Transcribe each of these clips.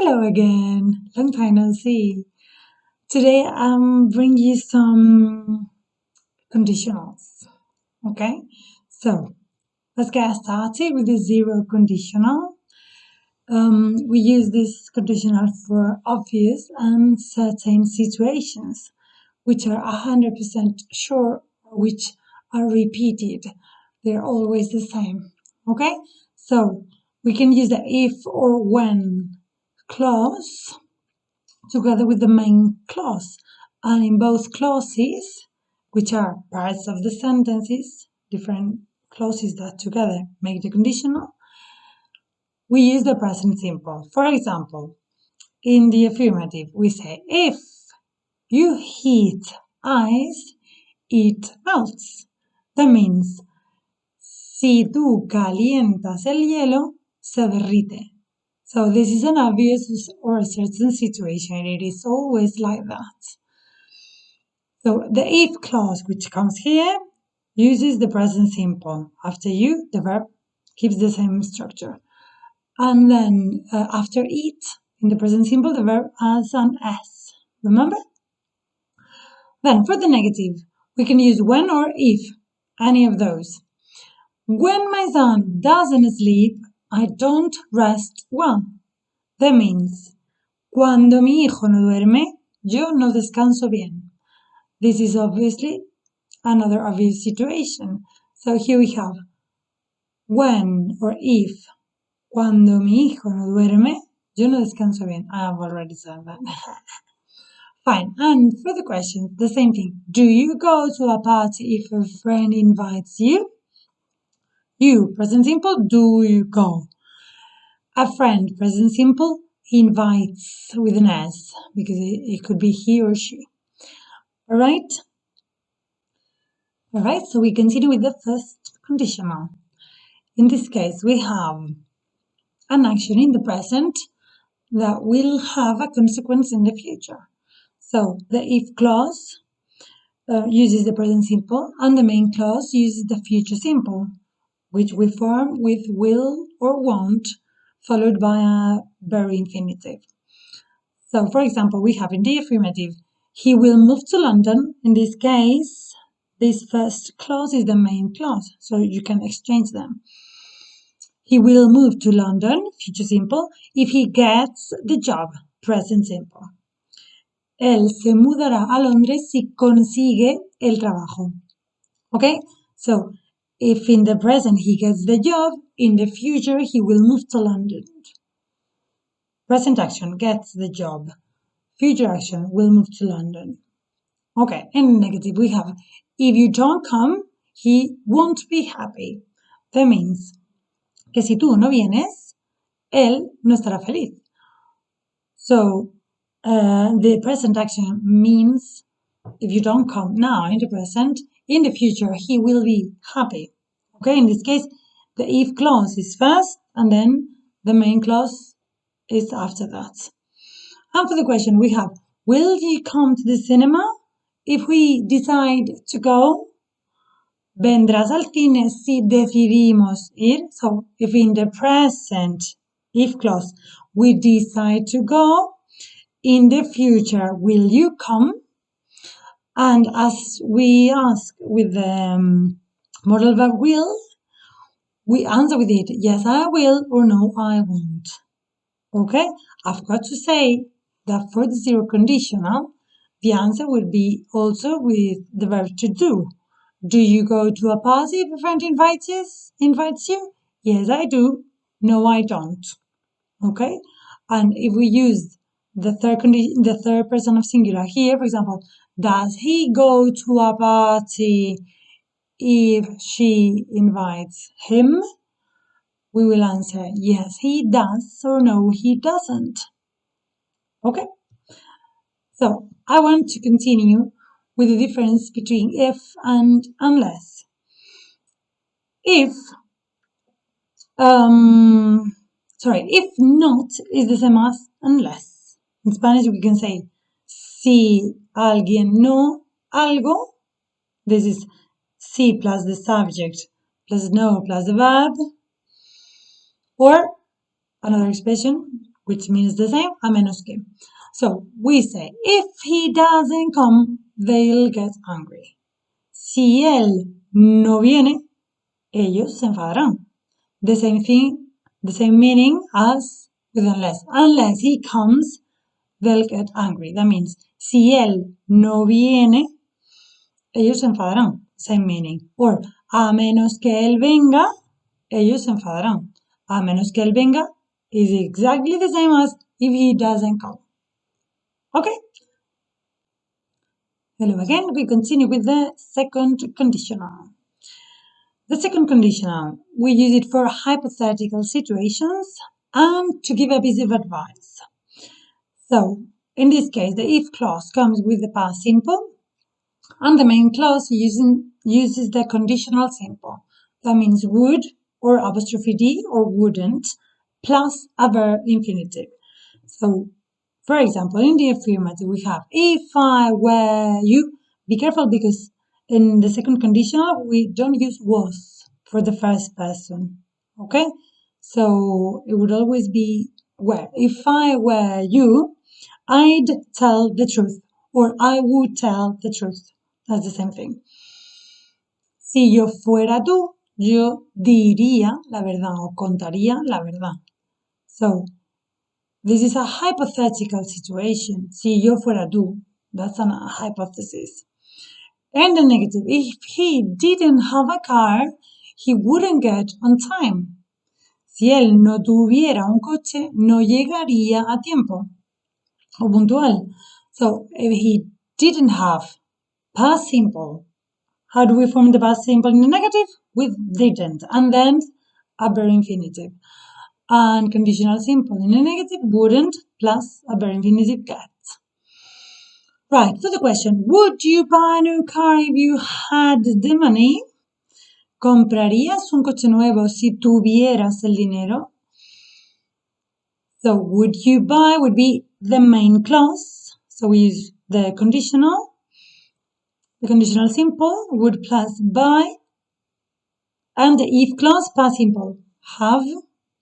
Hello again, long time no see. Today I'm bringing you some conditionals. Okay, so let's get started with the zero conditional. We use this conditional for obvious and certain situations, which are 100% sure, which are repeated. They're always the same. Okay, so we can use the if or when clause together with the main clause. And in both clauses, which are parts of the sentences, different clauses that together make the conditional, we use the present simple. For example, in the affirmative, we say, if you heat ice, it melts. That means, si tú calientas el hielo, se derrite. So this is an obvious or a certain situation. It is always like that. So the if clause, which comes here, uses the present simple. After you, the verb keeps the same structure. And then after it, in the present simple, the verb adds an S. Remember? Then for the negative, we can use when or if, any of those. When my son doesn't sleep, I don't rest well. That means, cuando mi hijo no duerme, yo no descanso bien. This is obviously another obvious situation. So here we have when or if. Cuando mi hijo no duerme, yo no descanso bien. I have already said that. Fine. And for the question, the same thing. Do you go to a party if a friend invites you? You, present simple, do you go? A friend, present simple, invites with an S because it could be he or she. All right? All right, so we continue with the first conditional. In this case, we have an action in the present that will have a consequence in the future. So the if clause uses the present simple and the main clause uses the future simple, which we form with will or won't followed by a very infinitive. So for example, we have in the affirmative, he will move to London. In this case, this first clause is the main clause, so you can exchange them. He will move to London, future simple, if he gets the job, present simple. Él se mudará a Londres si consigue el trabajo. Okay? So, if in the present he gets the job, in the future he will move to London. Present action gets the job. Future action will move to London. Okay, in negative we have, if you don't come, he won't be happy. That means que si tú no vienes, él no estará feliz. So, the present action means if you don't come now in the present, in the future he will be happy. Okay, in this case, the if clause is first and then the main clause is after that. And for the question we have, will you come to the cinema? If we decide to go, vendrás al cine si decidimos ir. So if in the present, if clause, we decide to go, in the future, will you come? And as we ask with the modal verb will, we answer with it, yes, I will, or no, I won't. Okay, I've got to say that for the zero conditional, the answer would be also with the verb to do. Do you go to a party if a friend invites you? Yes, I do. No, I don't. Okay, and if we use the third person of singular here, for example, does he go to a party if she invites him? We will answer yes, he does, or no, he doesn't. Okay? So I want to continue with the difference between if and unless. If not is the same as unless. In Spanish we can say si alguien no algo. This is si plus the subject plus no plus the verb. Or another expression which means the same, a menos que. So we say, if he doesn't come, they'll get angry. Si él no viene, ellos se enfadarán. The same thing, the same meaning as with unless. Unless he comes, they'll get angry. That means, si él no viene, ellos se enfadarán. Same meaning. Or, a menos que él venga, ellos se enfadarán. A menos que él venga is exactly the same as if he doesn't come. Okay? Hello again. We continue with the second conditional. The second conditional, we use it for hypothetical situations and to give a piece of advice. So, in this case, the if clause comes with the past simple, and the main clause uses the conditional simple. That means would or apostrophe D or wouldn't plus a verb infinitive. So, for example, in the affirmative, we have if I were you. Be careful because in the second conditional, we don't use was for the first person. Okay? So it would always be were. If I were you, I'd tell the truth, or I would tell the truth. That's the same thing. Si yo fuera tú, yo diría la verdad o contaría la verdad. So this is a hypothetical situation. Si yo fuera tú, that's a hypothesis. And the negative, if he didn't have a car, he wouldn't get on time. Si él no tuviera un coche, no llegaría a tiempo o puntual. So if he didn't have, past simple. How do we form the past simple in the negative? With didn't, and then a verb infinitive. And conditional simple in the negative, wouldn't, plus a verb infinitive, get. Right, so the question, would you buy a new car if you had the money? ¿Comprarías un coche nuevo si tuvieras el dinero? So would you buy would be the main clause. So we use the conditional simple, would plus buy, and the if clause, past simple. Have,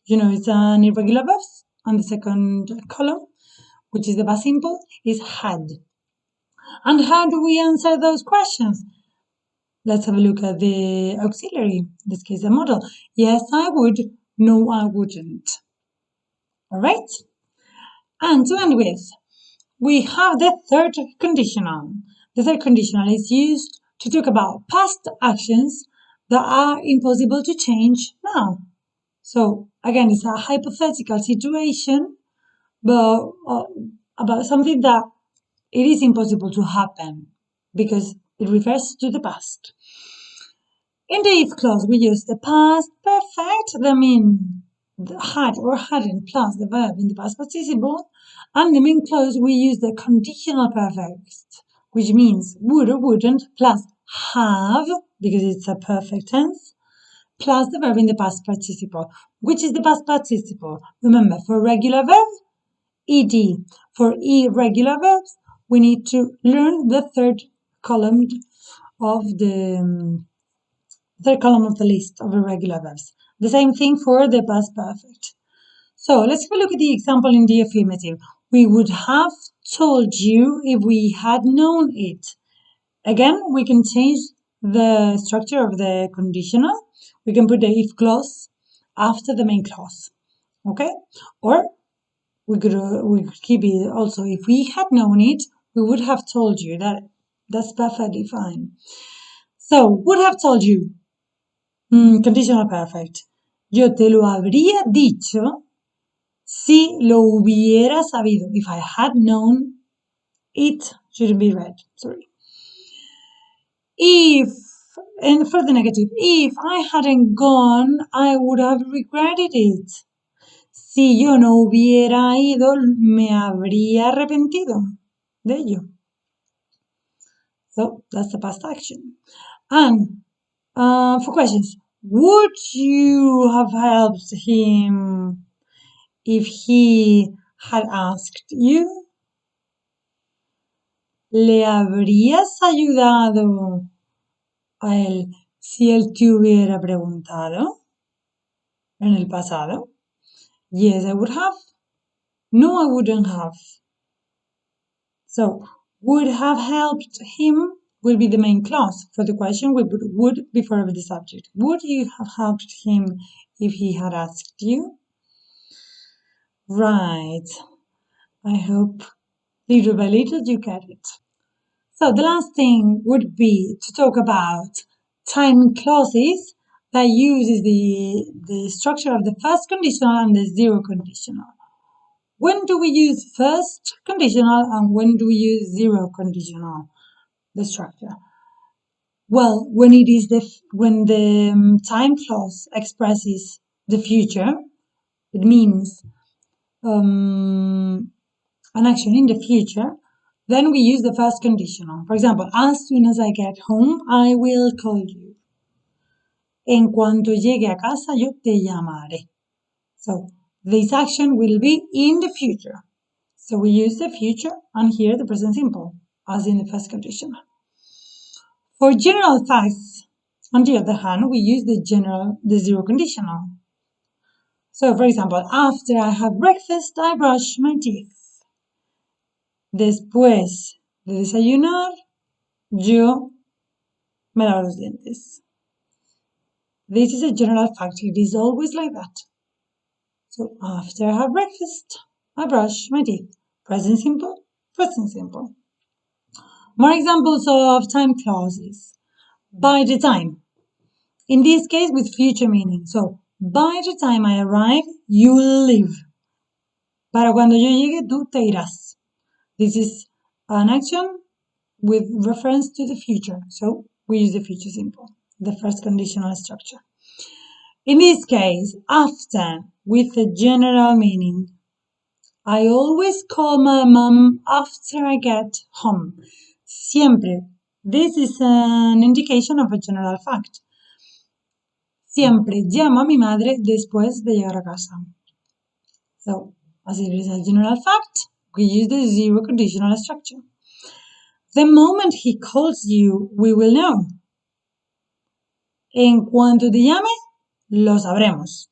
it's an irregular verb on the second column, which is the past simple, is had. And how do we answer those questions? Let's have a look at the auxiliary, in this case the modal. Yes, I would. No, I wouldn't. All right? And to end with, we have the third conditional. The third conditional is used to talk about past actions that are impossible to change now. So, again, it's a hypothetical situation, but about something that it is impossible to happen because it refers to the past. In the if clause, we use the past perfect, that means the had or hadn't plus the verb in the past participle. And the main clause, we use the conditional perfect, which means would or wouldn't plus have, because it's a perfect tense, plus the verb in the past participle. Which is the past participle? Remember, for regular verbs, ed. For irregular verbs, we need to learn the third column of the list of irregular verbs. The same thing for the past perfect. So let's have a look at the example in the affirmative. We would have told you if we had known it. Again, we can change the structure of the conditional. We can put the if clause after the main clause. Okay? Or we could keep it also. If we had known it, we would have told you that. That's perfectly fine. So, would have told you. Conditional perfect. Yo te lo habría dicho si lo hubiera sabido. If I had known, it shouldn't be read. Sorry. If, and for the negative, if I hadn't gone, I would have regretted it. Si yo no hubiera ido, me habría arrepentido de ello. So that's the past action. And for questions, would you have helped him if he had asked you? ¿Le habrías ayudado a él si él te hubiera preguntado en el pasado? Yes, I would have. No, I wouldn't have. So, would have helped him will be the main clause for the question. We put would before the subject. Would you have helped him if he had asked you? Right. I hope little by little you get it. So the last thing would be to talk about time clauses that uses the structure of the first conditional and the zero conditional. When do we use first conditional and when do we use zero conditional, the structure? Well, when the time clause expresses the future, it means an action in the future, then we use the first conditional. For example, as soon as I get home, I will call you. En cuanto llegue a casa, yo te llamaré. So this action will be in the future. So we use the future and here the present simple, as in the first conditional. For general facts, on the other hand, we use the zero conditional. So, for example, after I have breakfast, I brush my teeth. Después de desayunar, yo me lavo los dientes. This is a general fact. It is always like that. So, after I have breakfast, I brush my teeth. Present simple, present simple. More examples of time clauses. By the time. In this case, with future meaning. So, by the time I arrive, you will leave. Para cuando yo llegue, tú te irás. This is an action with reference to the future. So, we use the future simple, the first conditional structure. In this case, after, with a general meaning. I always call my mom after I get home. Siempre. This is an indication of a general fact. Siempre llamo a mi madre después de llegar a casa. So, as it is a general fact, we use the zero conditional structure. The moment he calls you, we will know. En cuanto te llame, lo sabremos.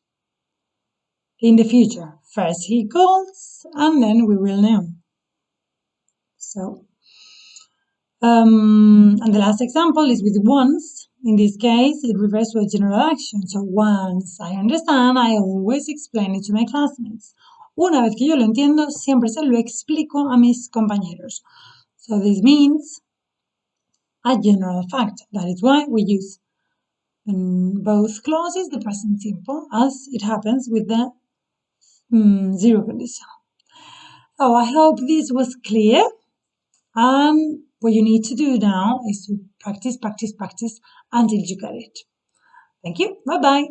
In the future, first he calls and then we will know. So, and the last example is with once. In this case, it refers to a general action. So, once I understand, I always explain it to my classmates. Una vez que yo lo entiendo, siempre se lo explico a mis compañeros. So, this means a general fact. That is why we use in both clauses the present simple, as it happens with the zero condition. So, I hope this was clear. And what you need to do now is to practice, practice, practice until you get it. Thank you. Bye-bye.